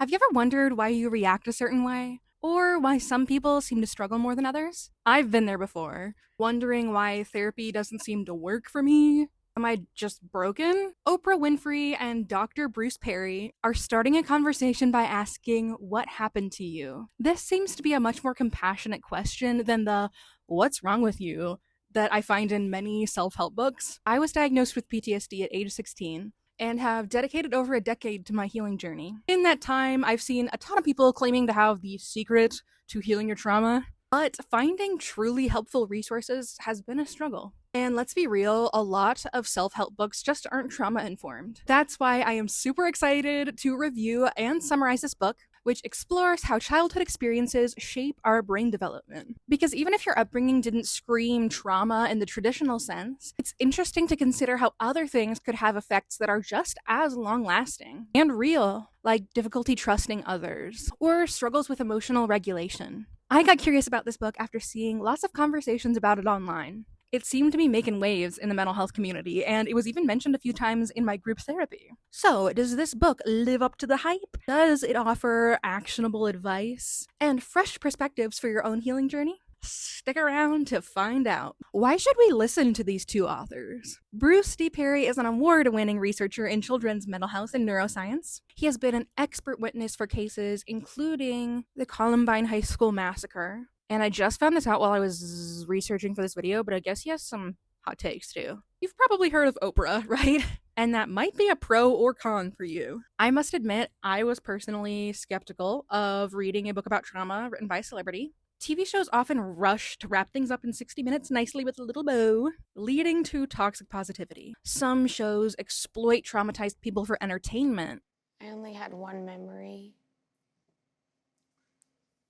Have you ever wondered why you react a certain way? Or why some people seem to struggle more than others? I've been there before, wondering why therapy doesn't seem to work for me. Am I just broken? Oprah Winfrey and Dr. Bruce Perry are starting a conversation by asking, "What happened to you?" This seems to be a much more compassionate question than the "What's wrong with you?" that I find in many self help books. I was diagnosed with PTSD at age 16 and have dedicated over a decade to my healing journey. In that time, I've seen a ton of people claiming to have the secret to healing your trauma, but finding truly helpful resources has been a struggle. And let's be real, a lot of self help books just aren't trauma informed. That's why I am super excited to review and summarize this book, which explores how childhood experiences shape our brain development. Because even if your upbringing didn't scream trauma in the traditional sense, it's interesting to consider how other things could have effects that are just as long lasting and real, like difficulty trusting others or struggles with emotional regulation. I got curious about this book after seeing lots of conversations about it online. It seemed to be making waves in the mental health community, and it was even mentioned a few times in my group therapy. So, does this book live up to the hype? Does it offer actionable advice and fresh perspectives for your own healing journey? Stick around to find out. Why should we listen to these two authors? Bruce D. Perry is an award-winning researcher in children's mental health and neuroscience. He has been an expert witness for cases including the Columbine High School massacre. And I just found this out while I was researching for this video, but I guess he has some hot takes too. You've probably heard of Oprah, right? And that might be a pro or con for you. I must admit, I was personally skeptical of reading a book about trauma written by a celebrity. TV shows often rush to wrap things up in 60 minutes nicely with a little bow, leading to toxic positivity. Some shows exploit traumatized people for entertainment. I only had one memory,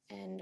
and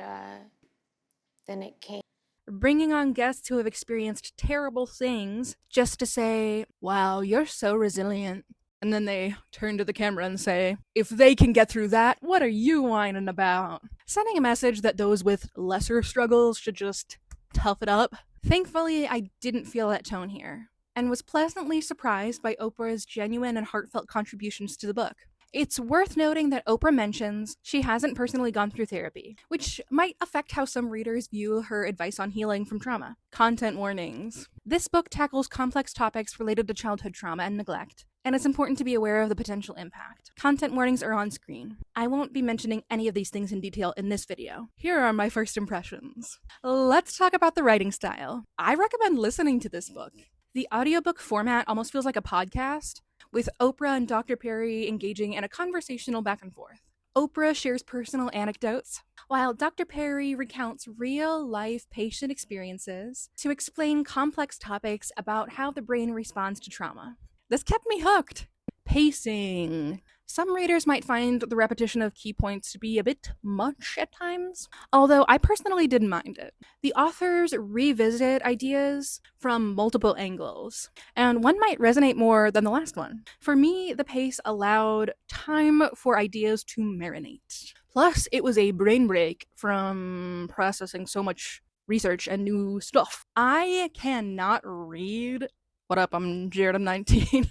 then it came. Bringing on guests who have experienced terrible things just to say, "Wow, you're so resilient." And then they turn to the camera and say, "If they can get through that, what are you whining about?" Sending a message that those with lesser struggles should just tough it up. Thankfully, I didn't feel that tone here, and was pleasantly surprised by Oprah's genuine and heartfelt contributions to the book. It's worth noting that Oprah mentions she hasn't personally gone through therapy, which might affect how some readers view her advice on healing from trauma. Content warnings. This book tackles complex topics related to childhood trauma and neglect, and it's important to be aware of the potential impact. Content warnings are on screen. I won't be mentioning any of these things in detail in this video. Here are my first impressions. Let's talk about the writing style. I recommend listening to this book. The audiobook format almost feels like a podcast, with Oprah and Dr. Perry engaging in a conversational back and forth. Oprah shares personal anecdotes, while Dr. Perry recounts real-life patient experiences to explain complex topics about how the brain responds to trauma. This kept me hooked. Pacing. Some readers might find the repetition of key points to be a bit much at times, although I personally didn't mind it. The authors revisit ideas from multiple angles, and one might resonate more than the last one. For me, the pace allowed time for ideas to marinate. Plus, it was a brain break from processing so much research and new stuff. I cannot read. What up, I'm Jared, I'm 19.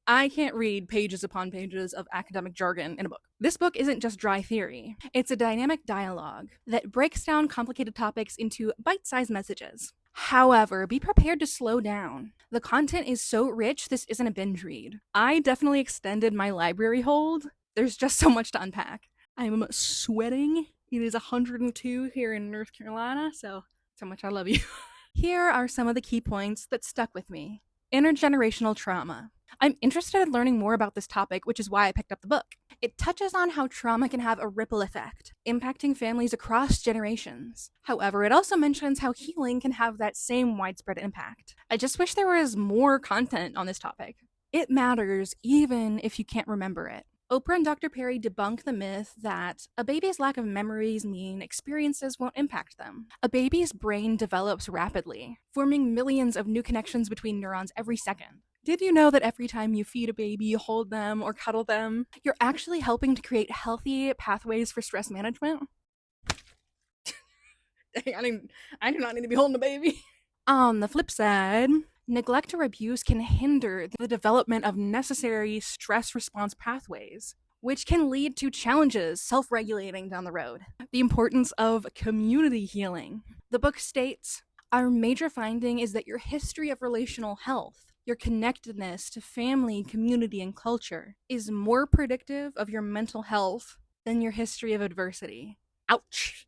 I can't read pages upon pages of academic jargon in a book. This book isn't just dry theory. It's a dynamic dialogue that breaks down complicated topics into bite-sized messages. However, be prepared to slow down. The content is so rich, this isn't a binge read. I definitely extended my library hold. There's just so much to unpack. I'm sweating. It is 102 here in North Carolina, so much I love you. Here are some of the key points that stuck with me. Intergenerational trauma. I'm interested in learning more about this topic, which is why I picked up the book. It touches on how trauma can have a ripple effect, impacting families across generations. However, it also mentions how healing can have that same widespread impact. I just wish there was more content on this topic. It matters even if you can't remember it. Oprah and Dr. Perry debunk the myth that a baby's lack of memories mean experiences won't impact them. A baby's brain develops rapidly, forming millions of new connections between neurons every second. Did you know that every time you feed a baby, hold them, or cuddle them, you're actually helping to create healthy pathways for stress management? Dang, I do not need to be holding a baby. On the flip side, neglect or abuse can hinder the development of necessary stress response pathways, which can lead to challenges self regulating down the road. The importance of community healing. The book states, our major finding is that your history of relational health, your connectedness to family, community, and culture, is more predictive of your mental health than your history of adversity. Ouch.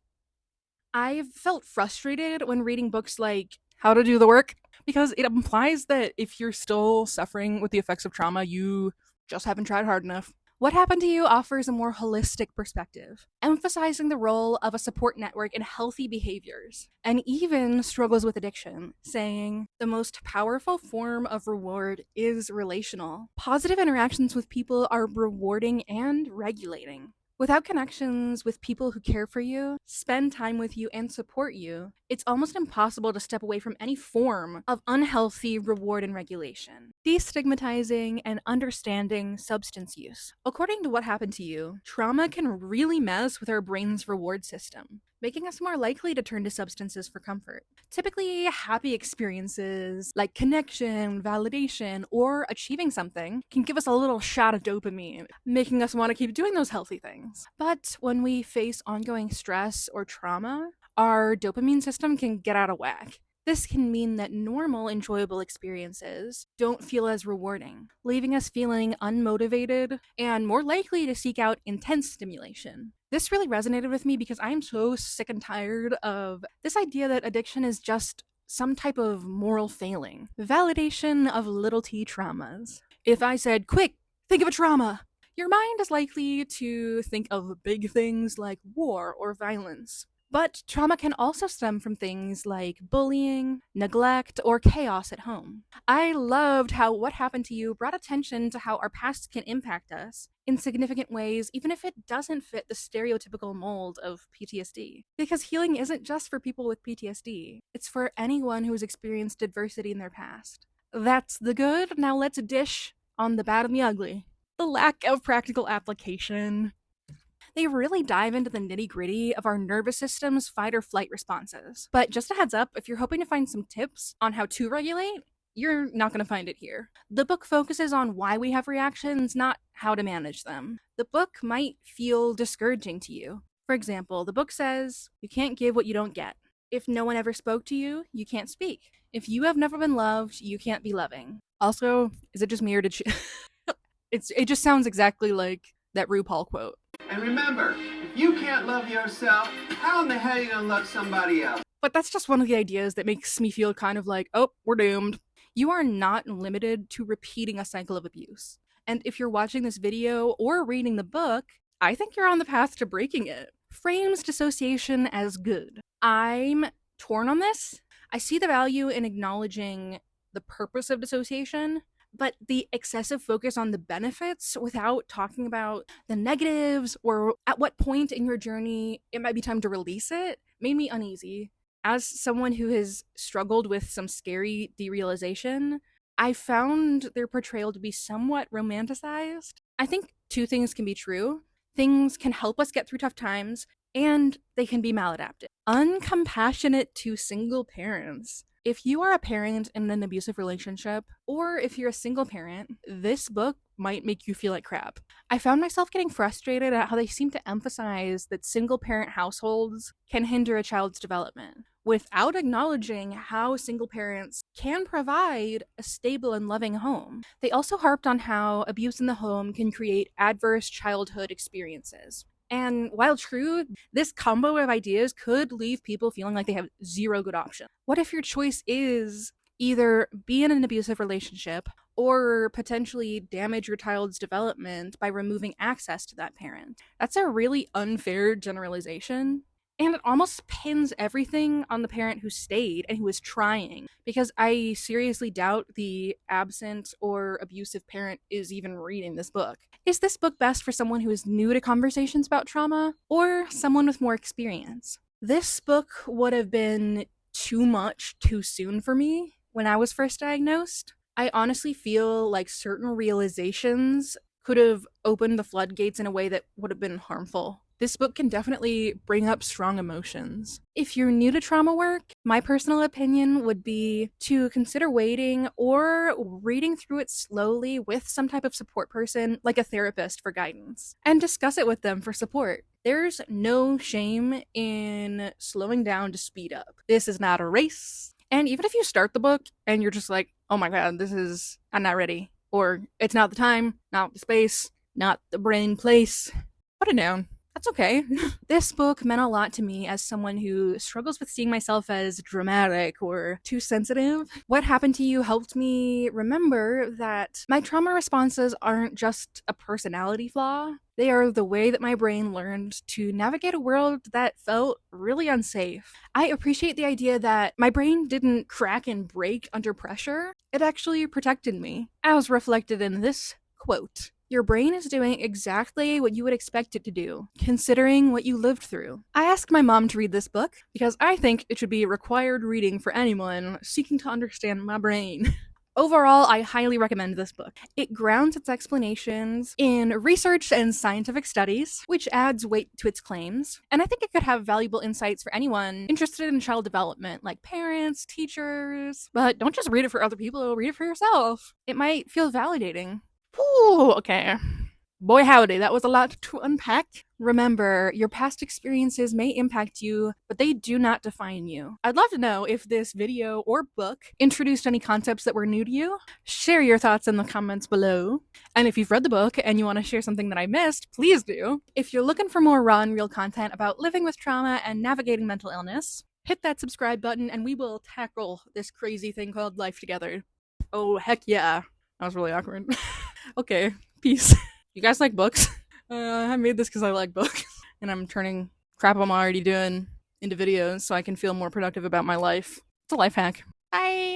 I've felt frustrated when reading books like How to Do the Work because it implies that if you're still suffering with the effects of trauma, you just haven't tried hard enough. What Happened to You offers a more holistic perspective, emphasizing the role of a support network in healthy behaviors, and even struggles with addiction, saying the most powerful form of reward is relational. Positive interactions with people are rewarding and regulating. Without connections with people who care for you, spend time with you, and support you, it's almost impossible to step away from any form of unhealthy reward and regulation. Destigmatizing and understanding substance use. According to What Happened to You, trauma can really mess with our brain's reward system, making us more likely to turn to substances for comfort. Typically, happy experiences like connection, validation, or achieving something can give us a little shot of dopamine, making us want to keep doing those healthy things. But when we face ongoing stress or trauma, our dopamine system can get out of whack. This can mean that normal, enjoyable experiences don't feel as rewarding, leaving us feeling unmotivated and more likely to seek out intense stimulation. This really resonated with me because I'm so sick and tired of this idea that addiction is just some type of moral failing. Validation of little t traumas. If I said, quick, think of a trauma, your mind is likely to think of big things like war or violence. But trauma can also stem from things like bullying, neglect, or chaos at home. I loved how What Happened to You brought attention to how our past can impact us in significant ways, even if it doesn't fit the stereotypical mold of PTSD. Because healing isn't just for people with PTSD, it's for anyone who has experienced adversity in their past. That's the good. Now let's dish on the bad and the ugly. The lack of practical application. They really dive into the nitty gritty of our nervous system's fight or flight responses. But just a heads up, if you're hoping to find some tips on how to regulate, you're not going to find it here. The book focuses on why we have reactions, not how to manage them. The book might feel discouraging to you. For example, the book says, you can't give what you don't get. If no one ever spoke to you, you can't speak. If you have never been loved, you can't be loving. Also, is it just me or did she... it just sounds exactly like that RuPaul quote. And remember, if you can't love yourself, how in the hell are you gonna love somebody else? But that's just one of the ideas that makes me feel kind of like, oh, we're doomed. You are not limited to repeating a cycle of abuse. And if you're watching this video or reading the book, I think you're on the path to breaking it. Frames dissociation as good. I'm torn on this. I see the value in acknowledging the purpose of dissociation, but the excessive focus on the benefits without talking about the negatives or at what point in your journey it might be time to release it made me uneasy. As someone who has struggled with some scary derealization, I found their portrayal to be somewhat romanticized. I think two things can be true. Things can help us get through tough times, and they can be maladaptive. Uncompassionate to single parents. If you are a parent in an abusive relationship, or if you're a single parent, this book might make you feel like crap. I found myself getting frustrated at how they seem to emphasize that single parent households can hinder a child's development, without acknowledging how single parents can provide a stable and loving home. They also harped on how abuse in the home can create adverse childhood experiences. And while true, this combo of ideas could leave people feeling like they have zero good options. What if your choice is either be in an abusive relationship or potentially damage your child's development by removing access to that parent? That's a really unfair generalization. And it almost pins everything on the parent who stayed and who was trying, because I seriously doubt the absent or abusive parent is even reading this book. Is this book best for someone who is new to conversations about trauma or someone with more experience? This book would have been too much too soon for me when I was first diagnosed. I honestly feel like certain realizations could have opened the floodgates in a way that would have been harmful. This book can definitely bring up strong emotions. If you're new to trauma work, my personal opinion would be to consider waiting or reading through it slowly with some type of support person, like a therapist, for guidance, and discuss it with them for support. There's no shame in slowing down to speed up. This is not a race. And even if you start the book and you're just like, oh my god, I'm not ready, or it's not the time, not the space, not the brain place, put it down. That's okay. This book meant a lot to me as someone who struggles with seeing myself as dramatic or too sensitive. What Happened to You helped me remember that my trauma responses aren't just a personality flaw. They are the way that my brain learned to navigate a world that felt really unsafe. I appreciate the idea that my brain didn't crack and break under pressure. It actually protected me, as reflected in this quote. Your brain is doing exactly what you would expect it to do, considering what you lived through. I asked my mom to read this book because I think it should be required reading for anyone seeking to understand my brain. Overall, I highly recommend this book. It grounds its explanations in research and scientific studies, which adds weight to its claims, and I think it could have valuable insights for anyone interested in child development, like parents, teachers. But don't just read it for other people, read it for yourself. It might feel validating. Ooh, okay. Boy howdy, that was a lot to unpack. Remember, your past experiences may impact you, but they do not define you. I'd love to know if this video or book introduced any concepts that were new to you. Share your thoughts in the comments below. And if you've read the book and you want to share something that I missed, please do. If you're looking for more raw and real content about living with trauma and navigating mental illness, hit that subscribe button and we will tackle this crazy thing called life together. Oh, heck yeah. That was really awkward. Okay, peace. You guys like books? I made this because I like books. And I'm turning crap I'm already doing into videos so I can feel more productive about my life. It's a life hack. Bye!